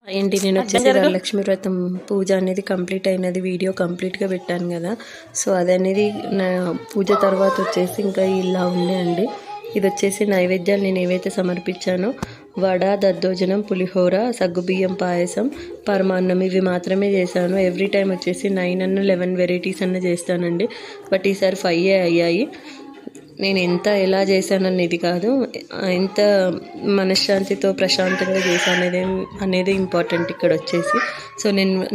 ఏంటి నేను వచ్చేసి వరలక్ష్మి వ్రతం పూజ అనేది కంప్లీట్ అయినది, వీడియో కంప్లీట్గా పెట్టాను కదా. సో అదనేది నా పూజ తర్వాత వచ్చేసి ఇంకా ఇలా ఉండే అండి. ఇది వచ్చేసి నైవేద్యాలు నేను ఏవైతే సమర్పించానో వడ, దద్దోజనం, పులిహోర, సగ్గుబియ్యం పాయసం, పరమాన్నం ఇవి మాత్రమే చేశాను. ఎవ్రీ టైం వచ్చేసి 9 అన్న 11 వెరైటీస్ అన్న చేస్తానండి. బట్ ఈసారి 5 అయ్యాయి. నేను ఎంత ఎలా చేశాననేది కాదు, ఎంత మనశ్శాంతితో ప్రశాంతంగా చేశాను అనేది ఇంపార్టెంట్ ఇక్కడ వచ్చేసి. సో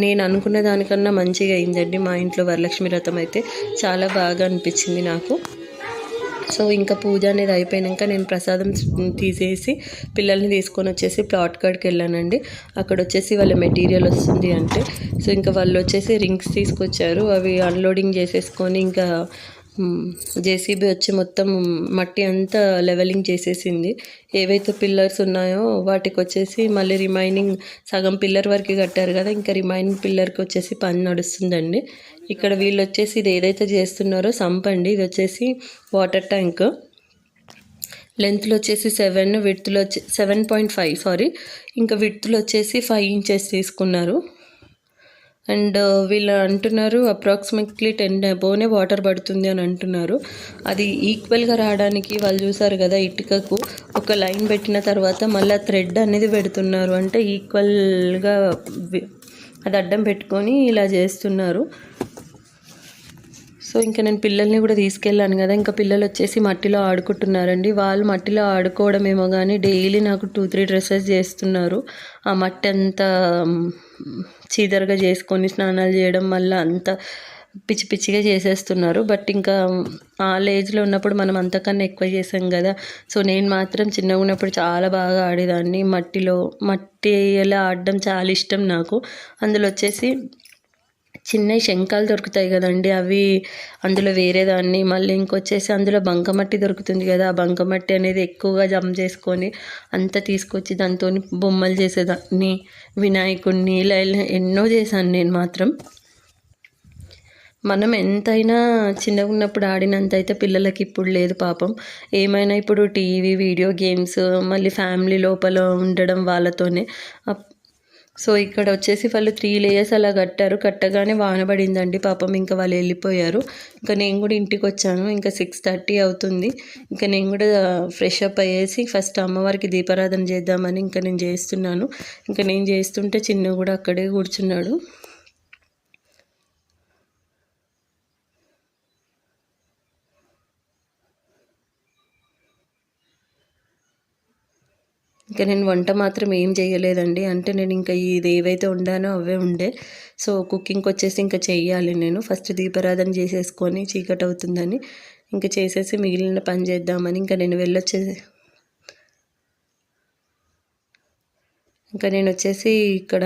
నేను అనుకున్న దానికన్నా మంచిగా అయిందండి. మా ఇంట్లో వరలక్ష్మి వ్రతం అయితే చాలా బాగా అనిపించింది నాకు. సో ఇంకా పూజ అనేది అయిపోయాక నేను ప్రసాదం తీసేసి పిల్లల్ని తీసుకొని వచ్చేసి ప్లాట్ కాడికి వెళ్ళానండి. అక్కడ వచ్చేసి వాళ్ళ మెటీరియల్ వస్తుంది అంటే, సో ఇంకా వాళ్ళు వచ్చేసి రింగ్స్ తీసుకొచ్చారు. అవి అన్లోడింగ్ చేసేసుకొని ఇంకా జేసీబీ వచ్చి మొత్తం మట్టి అంతా లెవెలింగ్ చేసేసింది. ఏవైతే పిల్లర్స్ ఉన్నాయో వాటికి వచ్చేసి మళ్ళీ రిమైనింగ్ సగం పిల్లర్ వరకు కట్టారు కదా, ఇంకా రిమైనింగ్ పిల్లర్కి వచ్చేసి పని నడుస్తుందండి. ఇక్కడ వీళ్ళు వచ్చేసి ఇది ఏదైతే చేస్తున్నారో సంపండి. ఇది వచ్చేసి వాటర్ ట్యాంక్. లెంత్లో వచ్చేసి 7, విడ్త్లో వచ్చి 7.5 సారీ, ఇంకా విడ్త్లో వచ్చేసి 5 ఇంచెస్ తీసుకున్నారు. అండ్ వీళ్ళు అంటున్నారు అప్రాక్సిమేట్లీ 10 అబోనే వాటర్ పడుతుంది అని అంటున్నారు. అది ఈక్వల్గా రావడానికి వాళ్ళు చూసారు కదా, ఇటుకకు ఒక లైన్ పెట్టిన తర్వాత మళ్ళీ థ్రెడ్ అనేది పెడుతున్నారు. అంటే ఈక్వల్గా అది అడ్డం పెట్టుకొని ఇలా చేస్తున్నారు. సో ఇంకా నేను పిల్లల్ని కూడా తీసుకెళ్ళాను కదా, ఇంకా పిల్లలు వచ్చేసి మట్టిలో ఆడుకుంటున్నారండి. వాళ్ళు మట్టిలో ఆడుకోవడమేమో కానీ డైలీ నాకు 2-3 డ్రెస్సెస్ చేస్తున్నారు. ఆ మట్టి అంతా చీదరగా చేసుకొని స్నానాలు చేయడం వల్ల అంత పిచ్చి పిచ్చిగా చేసేస్తున్నారు. బట్ ఇంకా ఆ ఏజ్లో ఉన్నప్పుడు మనం అంతకన్నా ఎక్కువ చేసాం కదా. సో నేను మాత్రం చిన్నగా ఉన్నప్పుడు చాలా బాగా ఆడేదాన్ని. మట్టి ఎలా ఆడడం చాలా ఇష్టం నాకు. అందులో వచ్చేసి చిన్న శంఖాలు దొరుకుతాయి కదండి, అవి అందులో వేరేదాన్ని. మళ్ళీ ఇంకొచ్చేసి అందులో బంకమట్టి దొరుకుతుంది కదా, ఆ బంకమట్టి అనేది ఎక్కువగా జమ చేసుకొని అంతా తీసుకొచ్చి దాంతో బొమ్మలు చేసేదాన్ని, వినాయకుడిని ఇలా ఎన్నో చేశాను నేను మాత్రం. మనం ఎంతైనా చిన్నగా ఉన్నప్పుడు ఆడినంత అయితే పిల్లలకి ఇప్పుడు లేదు పాపం. ఏమైనా ఇప్పుడు టీవీ, వీడియో గేమ్స్, మళ్ళీ ఫ్యామిలీ లోపల ఉండడం వాళ్ళతోనే. సో ఇక్కడ వచ్చేసి వాళ్ళు 3 లేయర్స్ అలా కట్టారు. కట్టగానే వాన పడిందండి పాపం, ఇంకా వాళ్ళు వెళ్ళిపోయారు. ఇంకా నేను కూడా ఇంటికి వచ్చాను. ఇంకా 6:30 అవుతుంది. ఇంకా నేను కూడా ఫ్రెష్ అప్ అయ్యేసి ఫస్ట్ అమ్మవారికి దీపారాధన చేద్దామని ఇంకా నేను చేస్తున్నాను. ఇంకా నేను చేస్తుంటే చిన్న కూడా అక్కడే కూర్చున్నాడు. ఇంకా నేను వంట మాత్రం ఏం చేయలేదండి. అంటే నేను ఇంకా ఇది ఏవైతే వండానో అవే ఉండే. సో కుకింగ్కి వచ్చేసి ఇంకా చెయ్యాలి నేను. ఫస్ట్ దీపారాధన చేసేసుకొని చీకటి అవుతుందని ఇంకా చేసేసి మిగిలిన పని చేద్దామని ఇంకా నేను వచ్చేసి ఇక్కడ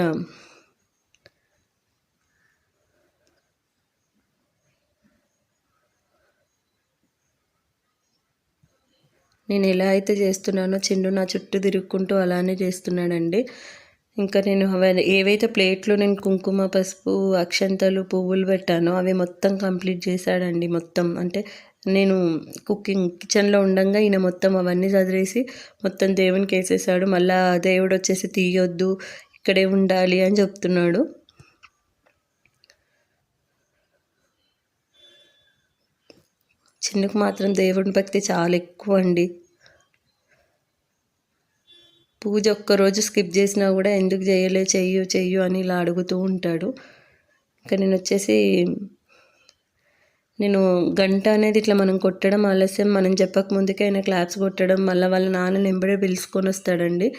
నేను ఎలా అయితే చేస్తున్నానో చిండు నా చుట్టూ తిరుక్కుంటూ అలానే చేస్తున్నాడండి. ఇంకా నేను ఏవైతే ప్లేట్లో నేను కుంకుమ, పసుపు, అక్షంతలు, పువ్వులు పెట్టానో అవి మొత్తం కంప్లీట్ చేశాడండి. మొత్తం అంటే నేను కిచెన్లో ఉండగా ఈయన మొత్తం అవన్నీ చదివేసి మొత్తం దేవునికి వేసేసాడు. మళ్ళీ దేవుడు వచ్చేసి తీయొద్దు, ఇక్కడే ఉండాలి అని చెప్తున్నాడు. చిన్నకు మాత్రం దేవుని భక్తి చాలా ఎక్కువ అండి. పూజ ఒక్కరోజు స్కిప్ చేసినా కూడా ఎందుకు చేయలే, చెయ్యు అని ఇలా అడుగుతూ ఉంటాడు. ఇంకా నేను గంట అనేది ఇట్లా మనం కొట్టడం ఆలస్యం, మనం చెప్పక ముందుకే ఆయన క్లాప్స్ కొట్టడం, మళ్ళీ వాళ్ళ నాన్నని ఎంబడే పిలుచుకొని వస్తాడండి.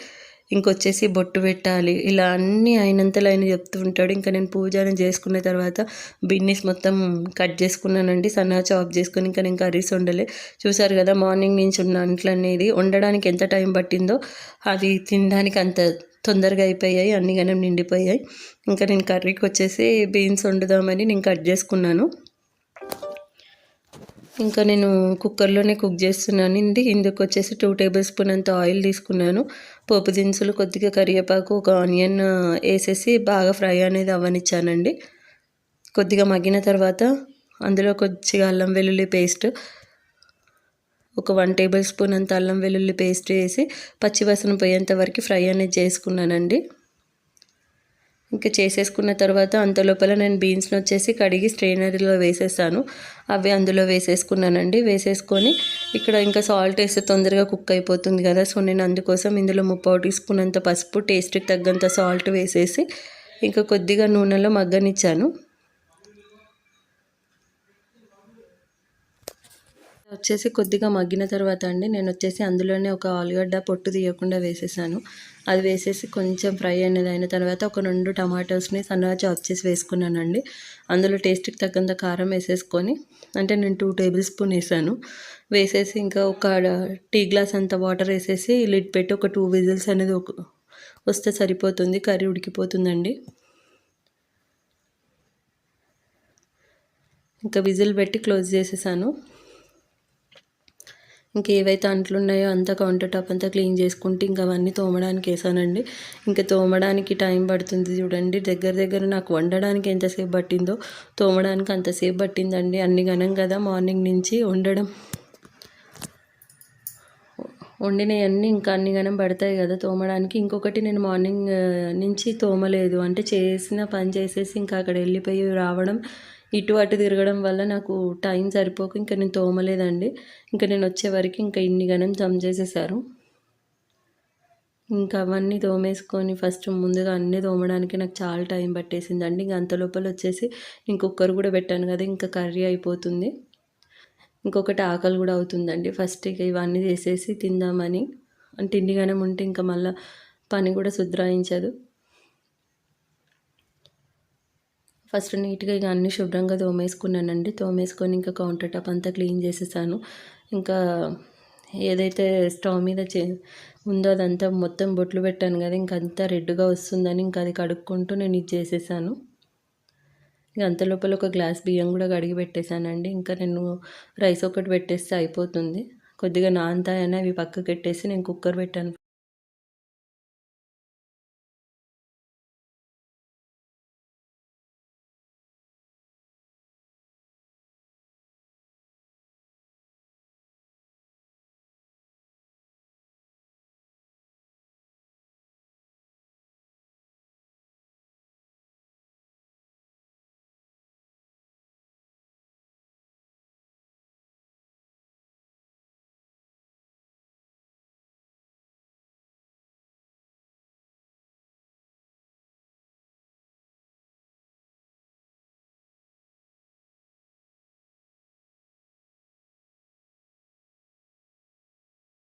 ఇంకొచ్చేసి బొట్టు పెట్టాలి, ఇలా అన్నీ అయినంతలో ఆయన చెప్తూ ఉంటాడు. ఇంకా నేను పూజను చేసుకున్న తర్వాత బిన్నీస్ మొత్తం కట్ చేసుకున్నానండి, సన్నగా చాప్ చేసుకొని. ఇంకా నేను కర్రీస్ వండలే. చూసారు కదా మార్నింగ్ నుంచి ఉన్న అంట్లు అనేది వండడానికి ఎంత టైం పట్టిందో, అది తినడానికి అంత తొందరగా అయిపోయాయి, అన్ని గనం నిండిపోయాయి. ఇంకా నేను కర్రీకి వచ్చేసి బీన్స్ వండుదామని నేను కట్ చేసుకున్నాను. ఇంకా నేను కుక్కర్లోనే కుక్ చేస్తున్నాను. ఇందుకు వచ్చేసి 2 టేబుల్ స్పూన్ అంత ఆయిల్ తీసుకున్నాను. పోపు దినుసులు, కొద్దిగా కరివేపాకు, ఒక ఆనియన్ వేసేసి బాగా ఫ్రై అనేది అవ్వనిచ్చానండి. కొద్దిగా మగ్గిన తర్వాత అందులో కొద్దిగా అల్లం వెల్లుల్లి పేస్ట్, ఒక 1 టేబుల్ స్పూన్ అంత అల్లం వెల్లుల్లి పేస్ట్ వేసి పచ్చివాసన పోయేంత వరకు ఫ్రై అనేది చేసుకున్నానండి. ఇంకా చేసేసుకున్న తర్వాత అంత లోపల నేను బీన్స్ని వచ్చేసి కడిగి స్ట్రైనర్లో వేసేసాను. అవి అందులో వేసేసుకున్నానండి. వేసేసుకొని ఇక్కడ ఇంకా సాల్ట్ వేస్తే తొందరగా కుక్ అయిపోతుంది కదా, సో నేను అందుకోసం ఇందులో 3/4 టీ స్పూన్ అంత పసుపు, టేస్ట్కి తగ్గంత సాల్ట్ వేసేసి ఇంకా కొద్దిగా నూనెలో మగ్గనిచ్చాను. వచ్చేసి కొద్దిగా మగ్గిన తర్వాత అండి నేను వచ్చేసి అందులోనే ఒక ఆలుగడ్డ పొట్టు తీయకుండా వేసేసాను. అది వేసేసి కొంచెం ఫ్రై అనేది అయిన తర్వాత ఒక 2 టమాటోస్ని సన్నగా చాప్ చేసి వేసుకున్నానండి. అందులో టేస్ట్కి తగ్గంత కారం వేసేసుకొని, అంటే నేను 2 టేబుల్ స్పూన్ వేసాను. వేసేసి ఇంకా ఒక టీ గ్లాస్ అంత వాటర్ వేసేసి లిడ్ పెట్టి ఒక 2 విజిల్స్ అనేది వస్తే సరిపోతుంది, కర్రీ ఉడికిపోతుందండి. ఇంకా విజిల్ పెట్టి క్లోజ్ చేసేసాను. ఇంకేవైతే అంట్లు ఉన్నాయో అంతా కౌంటర్ టాప్ అంతా క్లీన్ చేసుకుంటే ఇంకా అవన్నీ తోమడానికి వేసానండి. ఇంకా తోమడానికి టైం పడుతుంది చూడండి. దగ్గర నాకు వండడానికి ఎంతసేపు పట్టిందో తోమడానికి అంతసేపు పట్టిందండి. అన్ని గనం కదా మార్నింగ్ నుంచి వండినవన్నీ ఇంకా అన్ని గనం పడతాయి కదా తోమడానికి. ఇంకొకటి నేను మార్నింగ్ నుంచి తోమలేదు, అంటే చేసిన పని చేసేసి ఇంకా అక్కడ వెళ్ళిపోయి రావడం, ఇటు అటు తిరగడం వల్ల నాకు టైం సరిపోక ఇంకా నేను తోమలేదండి. ఇంకా నేను వచ్చేవరకు ఇంకా ఇన్ని గనం జమ చేసేసారు. ఇంకా అవన్నీ తోమేసుకొని ఫస్ట్ ముందుగా అన్నీ తోమడానికి నాకు చాలా టైం పట్టేసిందండి. ఇంకా అంత లోపల వచ్చేసి నేను కుక్కర్ కూడా పెట్టాను కదా, ఇంకా కర్రీ అయిపోతుంది. ఇంకొకటి ఆకలి కూడా అవుతుందండి. ఫస్ట్ ఇక ఇవన్నీ చేసేసి తిందామని, అంటే ఇండిగానే ఉంటే ఇంకా మళ్ళీ పని కూడా సుధరాయించదు. ఫస్ట్ నీట్గా ఇక అన్నీ శుభ్రంగా తోమేసుకున్నానండి. తోమేసుకొని ఇంకా కౌంటర్ టాప్ అంతా క్లీన్ చేసేసాను. ఇంకా ఏదైతే స్టవ్ మీద ఉందో అదంతా మొత్తం బొట్లు పెట్టాను కదా, ఇంక అంతా రెడ్గా వస్తుందని ఇంకా అది కడుక్కుంటూ నేను ఇది చేసేసాను. ఇక అంత లోపల ఒక గ్లాస్ బియ్యం కూడా కడిగి పెట్టేశానండి. ఇంకా నేను రైస్ ఒకటి పెట్టేస్తే అయిపోతుంది. కొద్దిగా నానతాయని అవి పక్కకు పెట్టేసి నేను కుక్కర్ పెట్టాను.